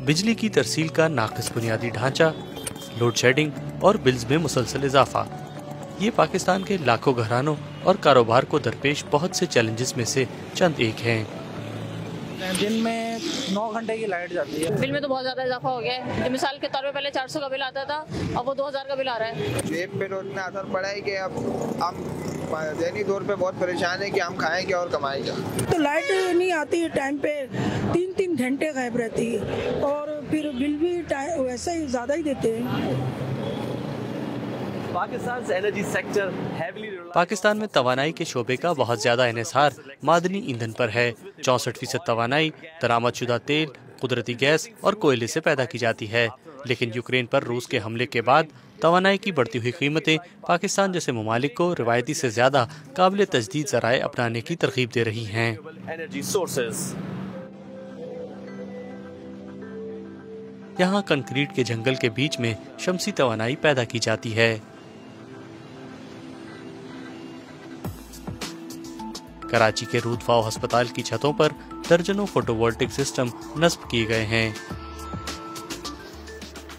बिजली की तरसील का नाक़िस बुनियादी ढांचा, लोड शेडिंग और बिल्स में मुसलसल इजाफा, ये पाकिस्तान के लाखों घरानों और कारोबार को दरपेश बहुत से चैलेंजेस में से चंद एक हैं। दिन में 9 घंटे की लाइट जाती है। बिल में तो बहुत ज़्यादा इजाफा हो गया है। मिसाल के तौर पे पहले 400 का बिल आता था, अब वो 2000 का बिल आ रहा है। जेब पे तो इतना असर पड़ा है कि अब हम दैनिक तौर पे बहुत परेशान है कि हम खाएं क्या और कमाएं क्या। तो लाइट नहीं आती है टाइम पे, 3-3 घंटे गायब रहती है और फिर बिल भी वैसा ही ज़्यादा ही देते हैं। पाकिस्तान में तवानाई के शोबे का बहुत ज्यादा इन्हिसार मादनी ईंधन पर है। 64% तवानाई दरामदशुदा तेल, कुदरती गैस और कोयले से पैदा की जाती है। लेकिन यूक्रेन पर रूस के हमले के बाद तवानाई की बढ़ती हुई कीमतें पाकिस्तान जैसे ममालिक को रिवायती से ज्यादा काबिल तजदीद ज़राए अपनाने की तरगीब दे रही हैं। यहाँ कंक्रीट के जंगल के बीच में शमसी तवानाई पैदा की जाती है। कराची के रूदफाओ अस्पताल की छतों पर दर्जनों फोटोवोल्टिक सिस्टम नस्ब किए गए हैं।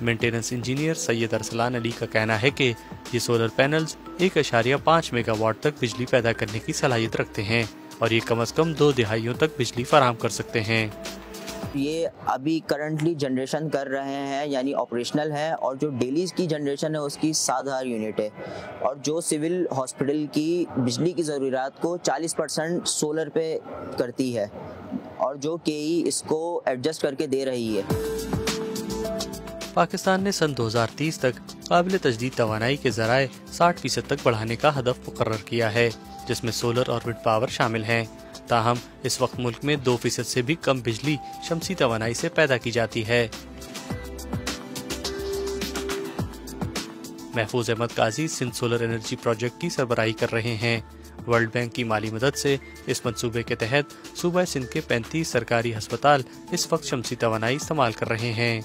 मेंटेनेंस इंजीनियर सैयद अरसलान अली का कहना है कि ये सोलर पैनल्स 1.5 मेगावाट तक बिजली पैदा करने की सलाहियत रखते हैं और ये कम से कम 2 दहाइयों तक बिजली फराहम कर सकते हैं। ये अभी करंटली जनरेशन कर रहे हैं, यानी ऑपरेशनल है, और जो डेली की जनरेशन है उसकी 7,000 यूनिट है, और जो सिविल हॉस्पिटल की बिजली की ज़रूरियात को 40% सोलर पे करती है, और जो केई इसको एडजस्ट करके दे रही है। पाकिस्तान ने सन 2030 तक काबिल तजदीद तवानाई के ज़राए 60% तक बढ़ाने का हदफ मुकर्रर किया है, जिसमें सोलर और विंड पावर शामिल हैं। ताहम इस वक्त मुल्क में 2% से भी कम बिजली शमसी तवानाई से पैदा की जाती है। महफूज अहमद काजी सिंध सोलर एनर्जी प्रोजेक्ट की सरबराही कर रहे हैं। वर्ल्ड बैंक की माली मदद से इस मंसूबे के तहत सूबा सिंध के 35 सरकारी अस्पताल इस वक्त शमसी तवानाई इस्तेमाल कर रहे हैं।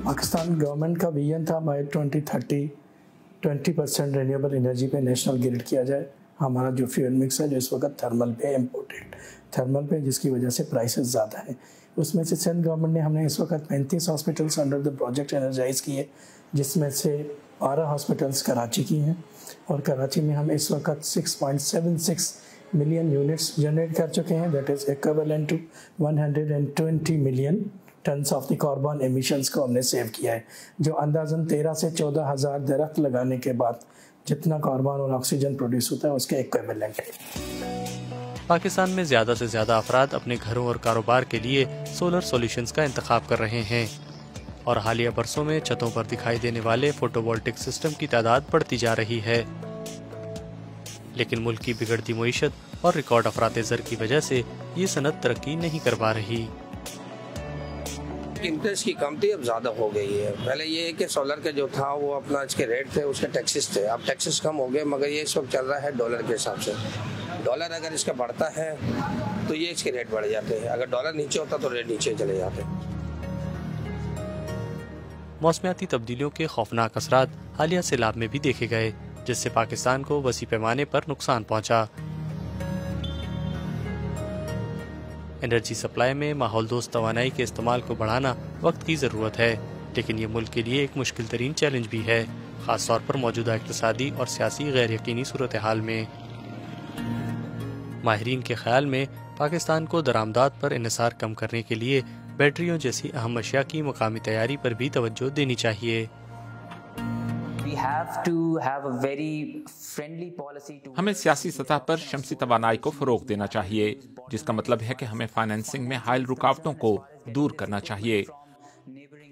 पाकिस्तान गवर्नमेंट का विजन था बाय 2030 20% रिन्यूएबल एनर्जी पे नेशनल ग्रिड किया जाए। हमारा जो फ्यूल मिक्स है जो इस वक्त थर्मल पे इम्पोर्टेड थर्मल पे, जिसकी वजह से प्राइसेस ज़्यादा हैं, उसमें से सिंध गवर्नमेंट ने हमने इस वक्त 35 hospitals under the project energize किए, जिसमें से 12 हॉस्पिटल्स कराची की हैं, और कराची में हम इस वक्त 6.76 मिलियन यूनिट्स जनरेट कर चुके हैं। That is equivalent to 120 million tons of the carbon emissions को हमने सेव किया है, जो अंदाज़न 13 से 14 हज़ार दरख्त लगाने के बाद जितना कार्बन और ऑक्सीजन प्रोड्यूस होता है उसके इक्विवेलेंट है। पाकिस्तान में ज़्यादा से ज़्यादा अफराद अपने घरों और कारोबार के लिए सोलर सॉल्यूशंस का इंतखाब कर रहे हैं, और हालिया बरसों में छतों पर दिखाई देने वाले फोटोवोल्टिक सिस्टम की तादाद बढ़ती जा रही है। लेकिन मुल्क की बिगड़ती मईशत और रिकॉर्ड अफरात ज़र की वजह से ये सनत तरक्की नहीं कर पा रही। इंटरेस्ट की कमती अब ज़्यादा हो गई है। पहले ये है कि सोलर के जो था वो अपना इसके रेट थे, उसके टैक्सेस थे, अब टैक्सेस कम हो गए, मगर ये इस वक्त चल रहा है डॉलर के हिसाब से। डॉलर अगर इसका बढ़ता है तो ये इसके रेट बढ़ जाते हैं, अगर डॉलर नीचे होता तो रेट नीचे चले जाते। मौसमियाती तब्दीलियों के खौफनाक असरात हालिया सैलाब में भी देखे गए, जिससे पाकिस्तान को वसी पैमाने पर नुकसान पहुंचा। एनर्जी सप्लाई में माहौल दोस्त तवानाई के इस्तेमाल को बढ़ाना वक्त की ज़रूरत है, लेकिन ये मुल्क के लिए एक मुश्किल तरीन चैलेंज भी है, ख़ास तौर पर मौजूदा इक़्तिसादी और सियासी गैर यकीनी सूरत हाल में। माहिरीन के ख्याल में पाकिस्तान को दरामदात पर इन्हिसार कम करने के लिए बैटरियों जैसी अहम अशिया की मकामी तैयारी पर भी तवज्जो देनी चाहिए। हमें सियासी सतह पर शमसी तवानाई को फरोग देना चाहिए, जिसका मतलब है कि हमें फाइनेंसिंग में हाइल रुकावटों को दूर करना चाहिए।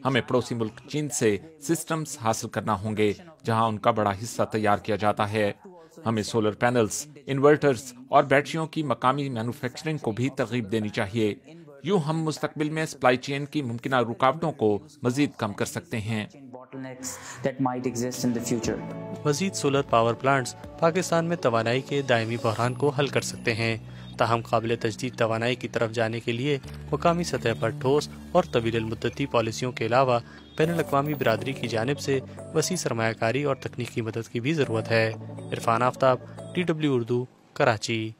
हमें पड़ोसी मुल्क चीन से सिस्टम्स हासिल करना होंगे जहां उनका बड़ा हिस्सा तैयार किया जाता है। हमें सोलर पैनल्स, इन्वर्टर्स और बैटरियों की मकामी मैन्युफैक्चरिंग को भी तरगीब देनी चाहिए। यूं हम मुस्तकबिल में सप्लाई चेन की मुमकिन रुकावटों को मजीद कम कर सकते हैं। मजीद सोलर पावर प्लांट्स पाकिस्तान में तवानाई के दायमी बहरान को हल कर सकते हैं। ताहम काबिल तजदीद तवानाई की तरफ जाने के लिए मुकामी सतह पर ठोस और तवील मुद्दती पॉलिसियों के अलावा बैनुल अक़वामी बिरादरी की जानिब से वसी सरमायाकारी और तकनीकी मदद की भी ज़रूरत है। इरफान आफ्ताब, DW उर्दू, कराची।